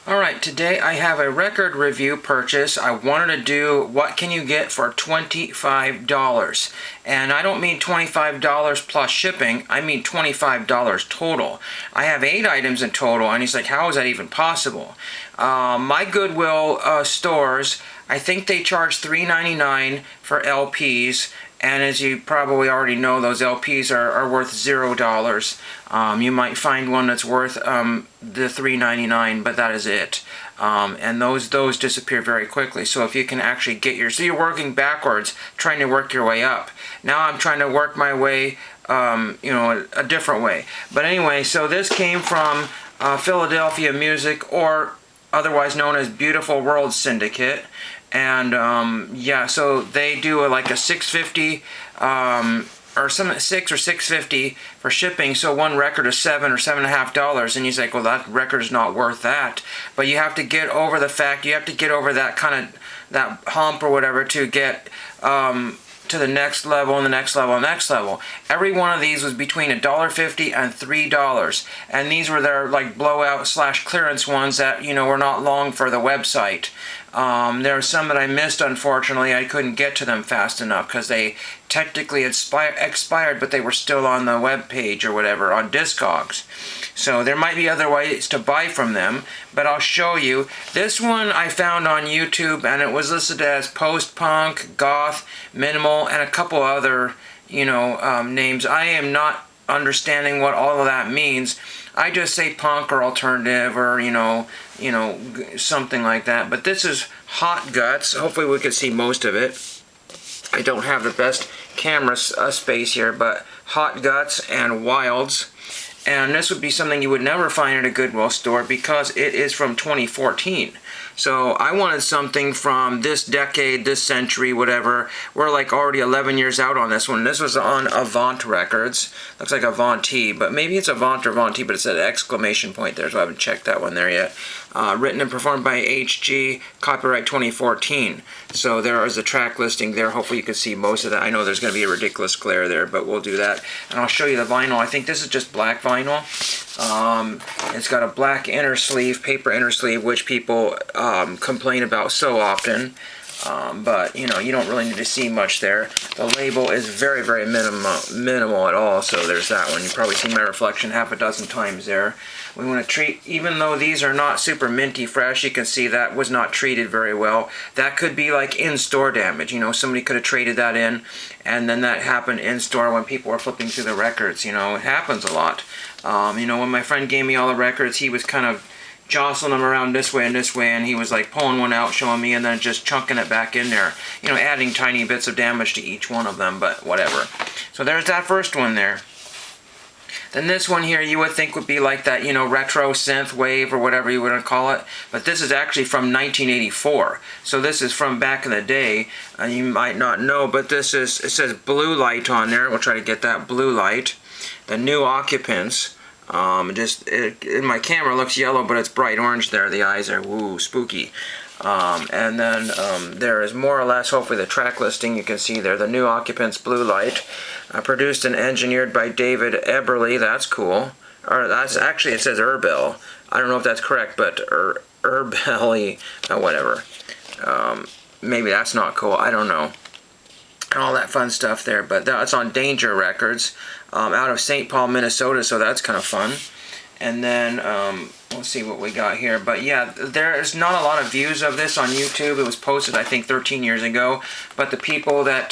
Alright, today I have a record review purchase. I wanted to do what can you get for $25. And I don't mean $25 plus shipping, I mean $25 total. I have 8 items in total, and he's like, how is that even possible? My Goodwill stores, I think they charge $3.99 for LPs. And as you probably already know, those LPs are worth $0. You might find one that's worth the $3.99, but that is it. And those disappear very quickly. So if you can actually get so you're working backwards, trying to work your way up. Now I'm trying to work my way, a different way. But anyway, so this came from Philadelphia Music, or otherwise known as Beautiful World Syndicate. And yeah, so they do like a $6.50 or some $6 or $6.50 for shipping. So one record is $7 or $7.50, and he's like, well, that record's not worth that. But you have to get over the fact, you have to get over that kind of that hump or whatever to get to the next level and the next level and the next level. Every one of these was between $1.50 and $3, and these were their like blowout / clearance ones that were not long for the website. There are some that I missed, unfortunately. I couldn't get to them fast enough because they technically expired, but they were still on the web page or whatever on Discogs. So there might be other ways to buy from them, but I'll show you. This one I found on YouTube, and it was listed as post-punk, goth, minimal, and a couple other names. I am not understanding what all of that means. I just say punk or alternative or something like that. But this is Hot Guts. Hopefully we can see most of it. I don't have the best camera space here, but Hot Guts and Wilds. And this would be something you would never find at a Goodwill store because it is from 2014. So I wanted something from this decade, this century, whatever. We're like already 11 years out on this one. This was on Avant Records. Looks like Avanti, but maybe it's Avant or Avanti, but it's an exclamation point there, so I haven't checked that one there yet. Written and performed by HG, copyright 2014. So there is a track listing there. Hopefully you can see most of that. I know there's going to be a ridiculous glare there, but we'll do that. And I'll show you the vinyl. I think this is just black vinyl. It's got a black inner sleeve, paper inner sleeve, which people complain about so often. But you don't really need to see much there. The label is very, very minimal at all, so there's that one. You probably see my reflection half a dozen times there. We want to treat, even though these are not super minty fresh, you can see that was not treated very well. That could be like in-store damage. Somebody could have traded that in, and then that happened in-store when people were flipping through the records. It happens a lot. When my friend gave me all the records, he was kind of jostling them around this way, and he was like pulling one out, showing me, and then just chunking it back in there. Adding tiny bits of damage to each one of them, but whatever. So there's that first one there. Then this one here you would think would be like that, retro synth wave or whatever you want to call it. But this is actually from 1984. So this is from back in the day. You might not know, but it says Blue Light on there. We'll try to get that Blue Light. The New Occupants. In my camera it looks yellow, but it's bright orange there. The eyes are, woo, spooky. And then there is more or less, hopefully, the track listing you can see there. The New Occupants, Blue Light. Produced and engineered by David Eberly. That's cool. Or that's actually, it says Erbel. I don't know if that's correct, but Erbelly, whatever. Maybe that's not cool. I don't know. And all that fun stuff there. But that's on Danger Records out of St. Paul, Minnesota, so that's kind of fun. And then we'll see what we got here. But yeah, there's not a lot of views of this on YouTube. It was posted, I think, 13 years ago. But the people that,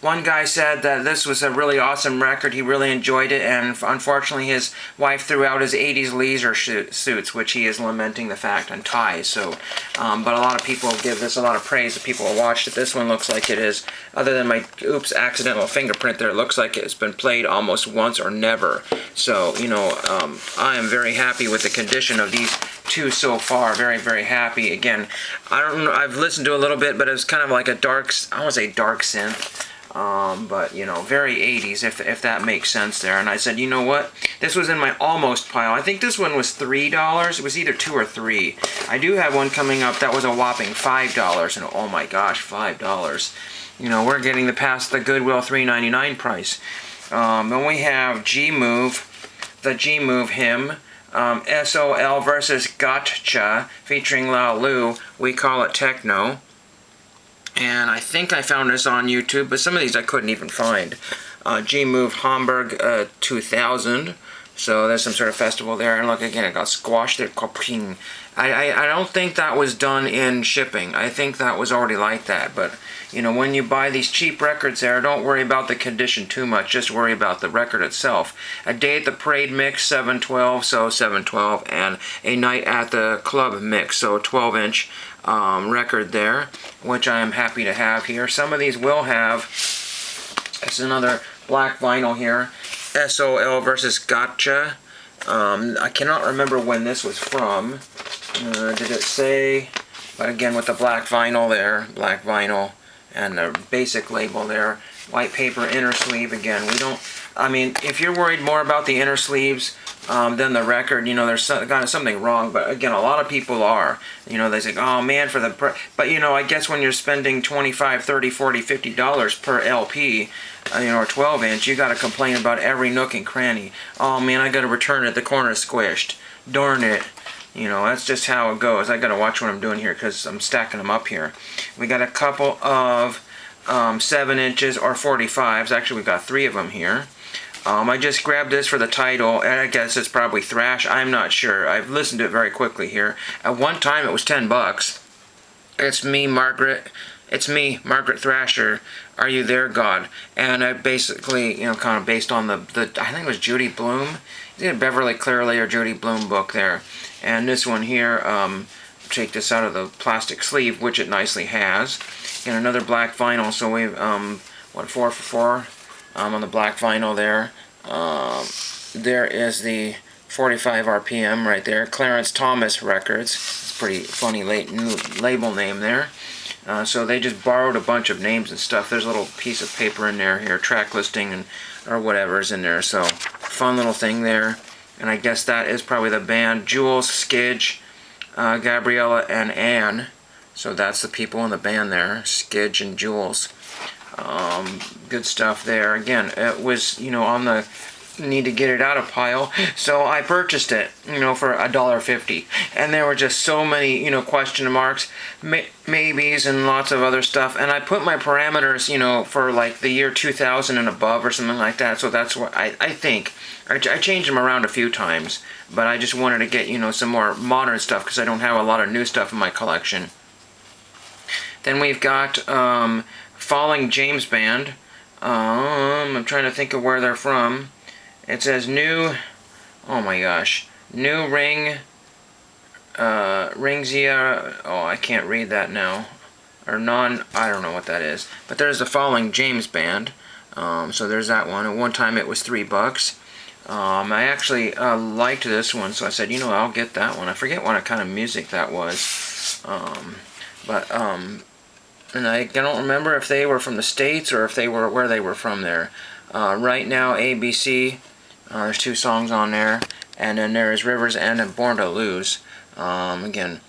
one guy said that this was a really awesome record. He really enjoyed it. And unfortunately, his wife threw out his 80s leisure suits, which he is lamenting the fact, and ties. So, but a lot of people give this a lot of praise. The people who watched it, this one looks like it is, other than my, oops, accidental fingerprint there, it looks like it's been played almost once or never. So, I am very happy with the condition of these two so far. Very, very happy. Again, I don't know, I've listened to a little bit, but it was kind of like a dark, I want to say dark synth, but very 80s, if that makes sense there. And I said, you know what, this was in my almost pile. I think this one was $3. It was either 2 or 3. I do have one coming up that was a whopping $5, and oh my gosh, $5. We're getting past the Goodwill $3.99 price. Then we have G-Move, the G-Move hymn. SOL versus Gotcha featuring Lao Lu. We Call It Techno. And I think I found this on YouTube, but some of these I couldn't even find. G-Move Hamburg 2000. So there's some sort of festival there. And look, again, it got squashed there. I don't think that was done in shipping. I think that was already like that. But, you know, when you buy these cheap records there, don't worry about the condition too much. Just worry about the record itself. A Day at the Parade mix, 712, so 712. And A Night at the Club mix, so 12-inch record there, which I am happy to have here. Some of these will have, it's another black vinyl here, SOL versus Gotcha. I cannot remember when this was from. Did it say? But again, with the black vinyl there, black vinyl, and the basic label there, white paper inner sleeve. Again, we don't, I mean, if you're worried more about the inner sleeves than the record, you know, there's kind of something wrong. But again, a lot of people are, you know, they say, oh man, for the, but you know, I guess when you're spending $25, $30, $40, $50 per LP, you know, or 12-inch, you got to complain about every nook and cranny. Oh man, I got to return it, the corner's squished. Darn it. You know, that's just how it goes. I got to watch what I'm doing here because I'm stacking them up here. We got a couple of 7 inches or 45s. Actually, we got 3 of them here. I just grabbed this for the title, and I guess it's probably thrash. I'm not sure. I've listened to it very quickly here. At one time, it was $10. It's me, Margaret. It's me, Margaret Thrasher. Are you there, God? And I basically, you know, kind of based on the I think it was Judy Blume. It's either Beverly Clearly or Judy Blume book there. And this one here, take this out of the plastic sleeve, which it nicely has. And another black vinyl, so we've, what, 4 for 4 on the black vinyl there. There is the 45 RPM right there. Clarence Thomas Records. It's a pretty funny label name there. So they just borrowed a bunch of names and stuff. There's a little piece of paper in there here, track listing and or whatever's in there. So fun little thing there. And I guess that is probably the band. Jules, Skidge, Gabriella, and Ann. So that's the people in the band there, Skidge and Jules. Good stuff there. Again, it was, you know, on the need to get it out of pile, so I purchased it, you know, for $1.50. And there were just so many, you know, question marks, maybes, and lots of other stuff. And I put my parameters, you know, for like the year 2000 and above or something like that. So that's what I think. I changed them around a few times, but I just wanted to get, you know, some more modern stuff because I don't have a lot of new stuff in my collection. Then we've got Falling James Band. I'm trying to think of where they're from. It says new, oh my gosh, new Ringzia, oh I can't read that now, or I don't know what that is, but there's the Falling James Band, so there's that one. At one time it was $3. I actually liked this one, so I said, you know, I'll get that one. I forget what kind of music that was, and I don't remember if they were from the States or if they were where they were from there. Right Now, ABC. There's 2 songs on there, and then there is River's End and Born to Lose. Again,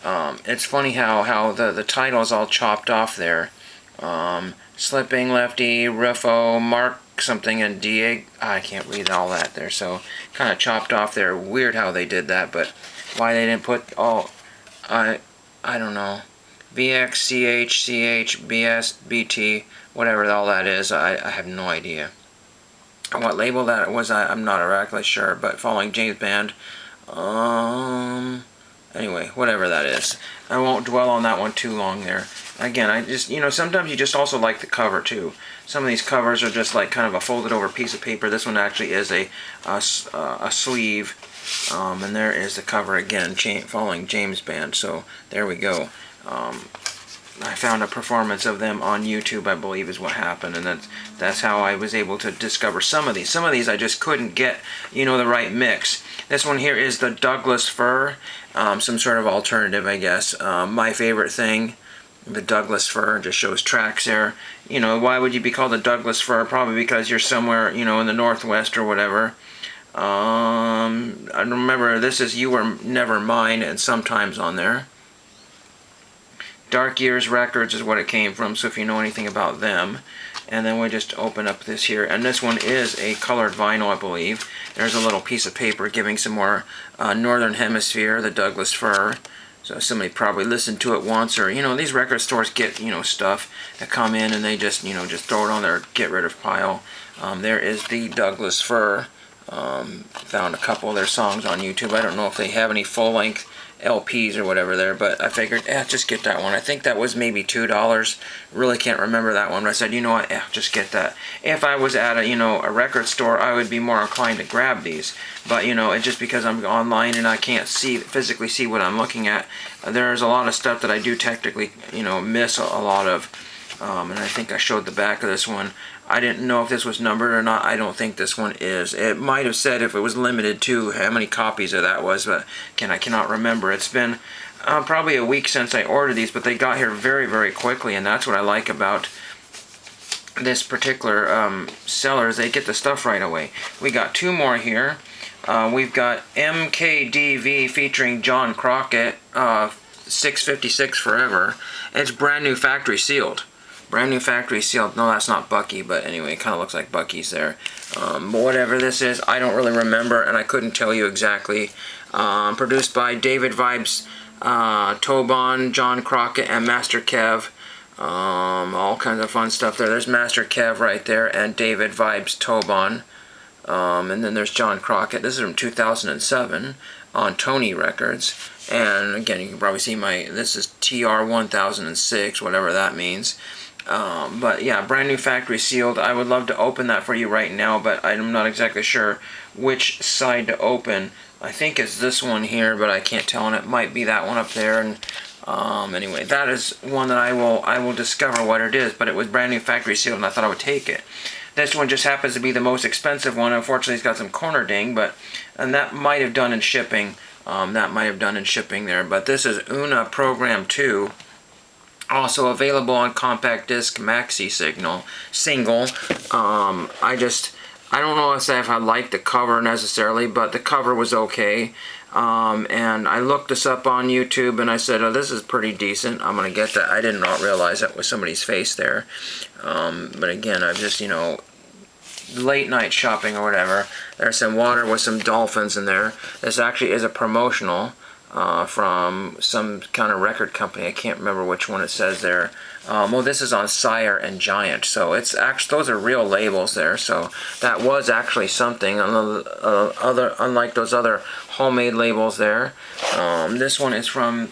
it's funny how the title's all chopped off there. Slipping, Lefty, Ruffo, Mark something, and Diego. I can't read all that there, so kind of chopped off there. Weird how they did that, but why they didn't put all, I don't know. VX, CH, CH, BS, BT, whatever all that is, I have no idea. What label that was, I'm not exactly sure, but Falling James Band, anyway, whatever that is. I won't dwell on that one too long there. Again, I just, you know, sometimes you just also like the cover too. Some of these covers are just like kind of a folded over piece of paper. This one actually is a sleeve, and there is the cover again, Falling James Band, so there we go. I found a performance of them on YouTube, I believe is what happened, and that's how I was able to discover some of these. Some of these I just couldn't get, you know, the right mix. This one here is the Douglas Fir, some sort of alternative, I guess. My favorite thing, the Douglas Fir, just shows tracks there. You know, why would you be called a Douglas Fir? Probably because you're somewhere, you know, in the Northwest or whatever. I remember this is You Were Never Mine and Sometimes on there. Dark Years Records is what it came from, so if you know anything about them. And then we just open up this here, and this one is a colored vinyl, I believe. There's a little piece of paper giving some more Northern Hemisphere, the Douglas Fir. So somebody probably listened to it once, or, these record stores get, stuff that come in and they just, just throw it on their get rid of pile. There is the Douglas Fir. Found a couple of their songs on YouTube. I don't know if they have any full-length LPs or whatever there, but I figured, just get that one. I think that was maybe $2. Really can't remember that one, but I said, you know what, just get that. If I was at a record store, I would be more inclined to grab these. But it's just because I'm online and I can't physically see what I'm looking at. There's a lot of stuff that I do technically, miss a lot of. And I think I showed the back of this one. I didn't know if this was numbered or not. I don't think this one is. It might have said if it was limited to how many copies of that was, but I cannot remember. It's been probably a week since I ordered these, but they got here very, very quickly, and that's what I like about this particular seller, is they get the stuff right away. We got two more here. We've got MKDV featuring John Crockett, 656 Forever. It's brand new factory sealed. Brand new factory sealed. No, that's not Bucky, but anyway, it kind of looks like Bucky's there. But whatever this is, I don't really remember, and I couldn't tell you exactly. Produced by David Vibes, Tobon, John Crockett, and Master Kev. All kinds of fun stuff there. There's Master Kev right there, and David Vibes, Tobon. And then there's John Crockett. This is from 2007 on Tony Records. And again, you can probably see this is TR 1006, whatever that means. But yeah, brand new factory sealed. I would love to open that for you right now, but I'm not exactly sure which side to open. I think it's this one here, but I can't tell, and it might be that one up there. And anyway, that is one that I will discover what it is, but it was brand new factory sealed, and I thought I would take it. This one just happens to be the most expensive one. Unfortunately, it's got some corner ding, and that might have done in shipping. There, but this is Una Program 2. Also available on compact disc maxi single. I don't know if I like the cover necessarily, but the cover was okay. And I looked this up on YouTube and I said, oh, this is pretty decent. I'm gonna get that. I did not realize that was somebody's face there. But again, I've just, late night shopping or whatever. There's some water with some dolphins in there. This actually is a promotional from some kind of record company. I can't remember which one it says there. Well, this is on Sire and Giant, so it's actually, those are real labels there. So that was actually something. Unlike those other homemade labels there. This one is from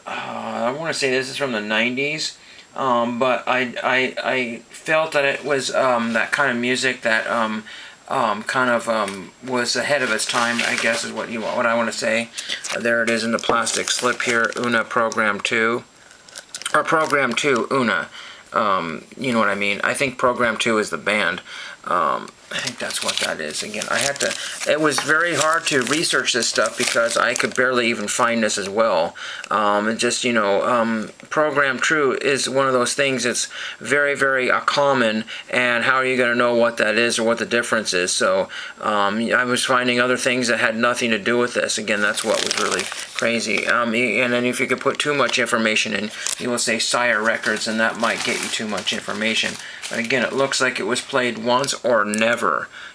I want to say this is from the 90s. But I felt that it was that kind of music that was ahead of its time, I guess is what I want to say. There it is in the plastic slip here, Una Program 2. Or Program 2, Una. You know what I mean. I think Program 2 is the band. I think that's what that is. Again, it was very hard to research this stuff because I could barely even find this as well. And just, Program True is one of those things that's very, very common, and how are you going to know what that is or what the difference is? So I was finding other things that had nothing to do with this. Again, that's what was really crazy. And then if you could put too much information in, you will say Sire Records, and that might get you too much information. But again, it looks like it was played once or never.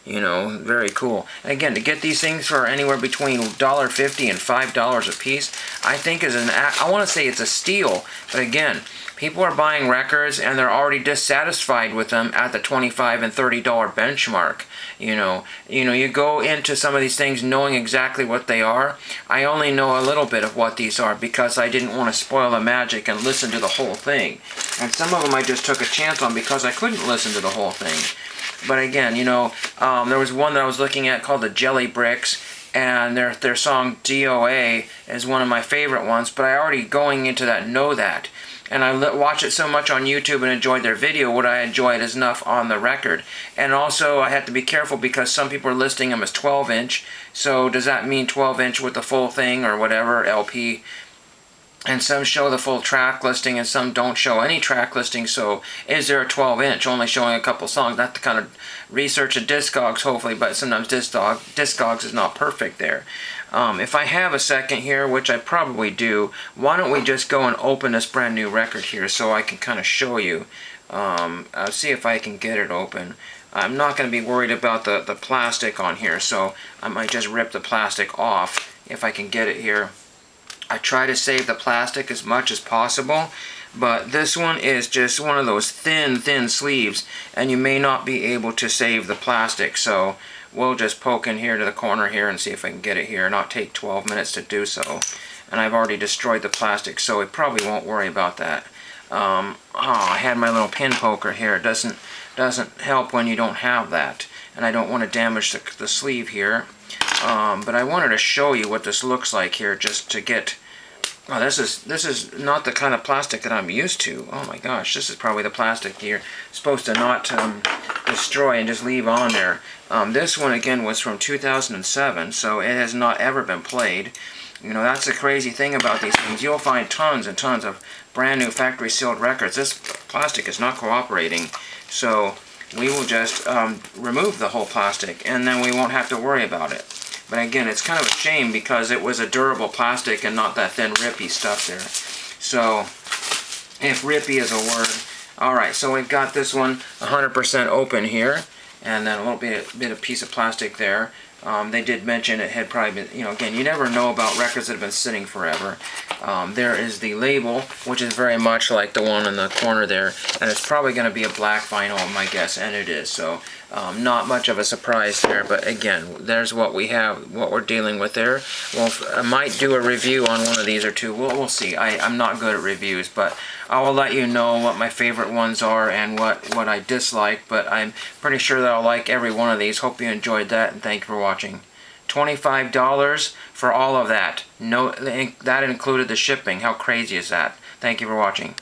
Very cool. And again, to get these things for anywhere between $1.50 and $5 a piece, I think I want to say it's a steal. But again, people are buying records and they're already dissatisfied with them at the $25 and $30 benchmark. You go into some of these things knowing exactly what they are. I only know a little bit of what these are because I didn't want to spoil the magic and listen to the whole thing. And some of them I just took a chance on because I couldn't listen to the whole thing. But again, there was one that I was looking at called the Jelly Bricks, and their song DOA is one of my favorite ones, but I already going into that know that. And I watch it so much on YouTube and enjoyed their video, would I enjoy it as enough on the record? And also I had to be careful because some people are listing them as 12-inch, so does that mean 12-inch with the full thing or whatever, LP? And some show the full track listing and some don't show any track listing, so is there a 12-inch only showing a couple songs? Not the kind of research at Discogs, hopefully, but sometimes Discogs is not perfect there. If I have a second here, which I probably do, why don't we just go and open this brand new record here so I can kind of show you I'll see if I can get it open. I'm not going to be worried about the plastic on here, so I might just rip the plastic off if I can get it here. I try to save the plastic as much as possible, but this one is just one of those thin sleeves, and you may not be able to save the plastic, so we'll just poke in here to the corner here and see if I can get it here. Not take 12 minutes to do so, and I've already destroyed the plastic, so it probably won't worry about that. I had my little pin poker here. It doesn't help when you don't have that, and I don't want to damage the sleeve here. But I wanted to show you what this looks like here, just to get. Oh, this is not the kind of plastic that I'm used to. Oh my gosh, this is probably the plastic you're supposed to not destroy and just leave on there. This one again was from 2007, so it has not ever been played. You know, that's the crazy thing about these things. You'll find tons and tons of brand new factory sealed records. This plastic is not cooperating, so we will just remove the whole plastic, and then we won't have to worry about it. But again, it's kind of a shame because it was a durable plastic and not that thin rippy stuff there. So, if rippy is a word. Alright, so we've got this one 100% open here, and then a little bit of piece of plastic there. They did mention it had probably been, you know, again, you never know about records that have been sitting forever. There is the label, which is very much like the one in the corner there, and it's probably going to be a black vinyl, my guess, and it is. So, not much of a surprise there, but again, there's what we have, what we're dealing with there. Well, I might do a review on one of these or two. We'll see. I'm not good at reviews, but I will let you know what my favorite ones are and what I dislike, but I'm pretty sure that I'll like every one of these. Hope you enjoyed that, and thank you for watching. $25 for all of that. No, that included the shipping. How crazy is that? Thank you for watching.